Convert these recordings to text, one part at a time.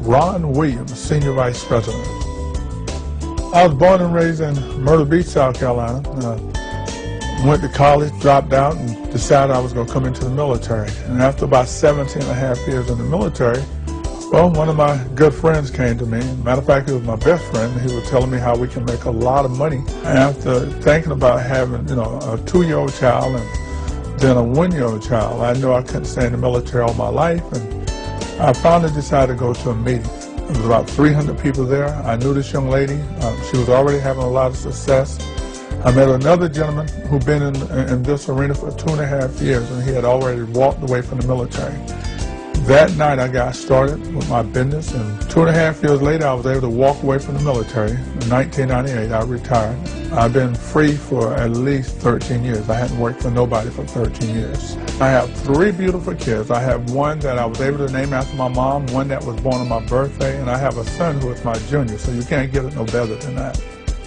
Ron Williams, Senior Vice President. I was born and raised in Myrtle Beach, South Carolina. Went to college, dropped out, and decided I was going to come into the military. And after about 17 and a half years in the military, well, one of my good friends came to me. Matter of fact, he was my best friend. He was telling me how we can make a lot of money. And after thinking about having, a 2-year-old child and then a 1-year-old child, I knew I couldn't stay in the military all my life. And I finally decided to go to a meeting. There was about 300 people there. I knew this young lady. She was already having a lot of success. I met another gentleman who'd been in this arena for 2.5 years, and he had already walked away from the military. That night I got started with my business, and 2.5 years later I was able to walk away from the military. In 1998 I retired. I've been free for at least 13 years. I hadn't worked for nobody for 13 years. I have 3 beautiful kids. I have one that I was able to name after my mom, one that was born on my birthday, and I have a son who is my junior, so you can't get it no better than that.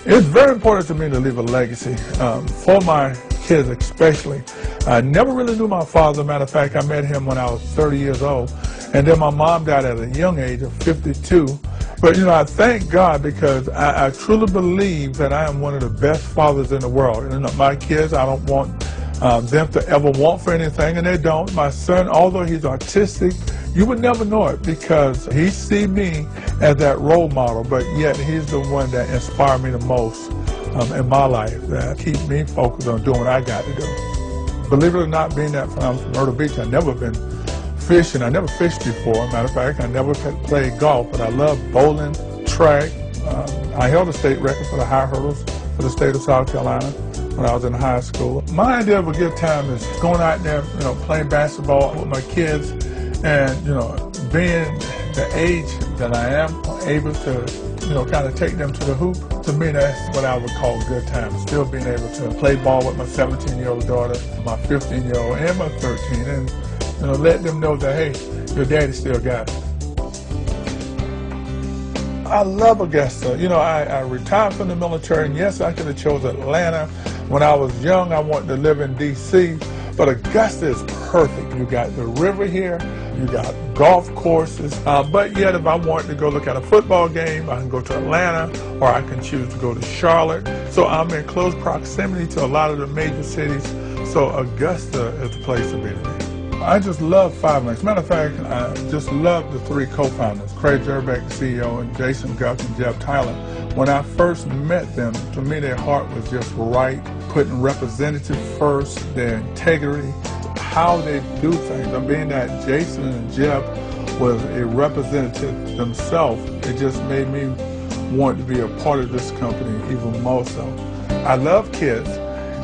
It's very important to me to leave a legacy, for my kids especially. I never really knew my father. Matter of fact, I met him when I was 30 years old, and then my mom died at a young age of 52. But I thank God because I truly believe that I am one of the best fathers in the world. And my kids, I don't want them to ever want for anything, and they don't. My son, although he's artistic, you would never know it because he sees me as that role model, but yet he's the one that inspired me the most in my life, that keep me focused on doing what I got to do. Believe it or not, being that I'm from Myrtle Beach, I've never been fishing. I never fished before. Matter of fact, I never played golf, but I love bowling, track. I held a state record for the high hurdles for the state of South Carolina when I was in high school. My idea of a good time is going out there, playing basketball with my kids, and being the age that I am, able to kind of take them to the hoop. To me, that's what I would call a good time. Still being able to play ball with my 17-year-old daughter, my 15-year-old, and my 13, and let them know that, hey, your daddy still got it. I love Augusta. I retired from the military, and yes, I could have chose Atlanta. When I was young, I wanted to live in D.C., but Augusta is perfect. You got the river here, you got golf courses, but yet if I wanted to go look at a football game, I can go to Atlanta, or I can choose to go to Charlotte. So I'm in close proximity to a lot of the major cities, so Augusta is the place to be to me. I just love Five Links. Matter of fact, I just love the 3 co-founders, Craig Jerbeck, the CEO, and Jason Guck and Jeff Tyler. When I first met them, to me their heart was just right, putting representative first, their integrity, how they do things. Being that Jason and Jeff was a representative themselves, it just made me want to be a part of this company even more so. I love kids,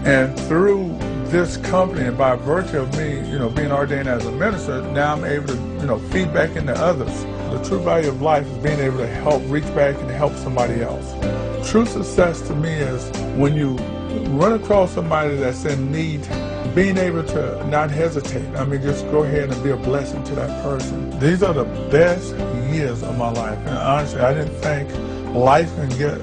and through this company, and by virtue of me, being ordained as a minister, now I'm able to, feed back into others. The true value of life is being able to help reach back and help somebody else. True success to me is when you run across somebody that's in need, being able to not hesitate. Just go ahead and be a blessing to that person. These are the best years of my life. And honestly, I didn't think life can get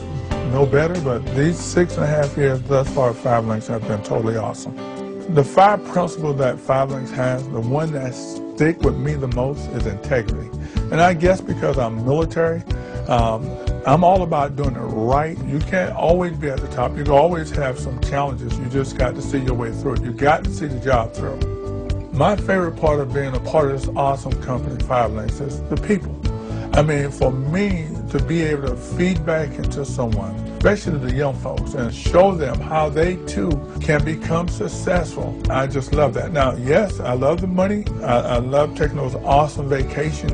no better, but these 6.5 years thus far at Five Links have been totally awesome. The 5 principles that Five Links has, the one that stick with me the most is integrity. And I guess because I'm military, I'm all about doing it right. You can't always be at the top. You can always have some challenges. You just got to see your way through it. You got to see the job through. My favorite part of being a part of this awesome company, Five Links, is the people. For me to be able to feed back into someone, especially the young folks, and show them how they too can become successful, I just love that. Now, yes, I love the money. I love taking those awesome vacations.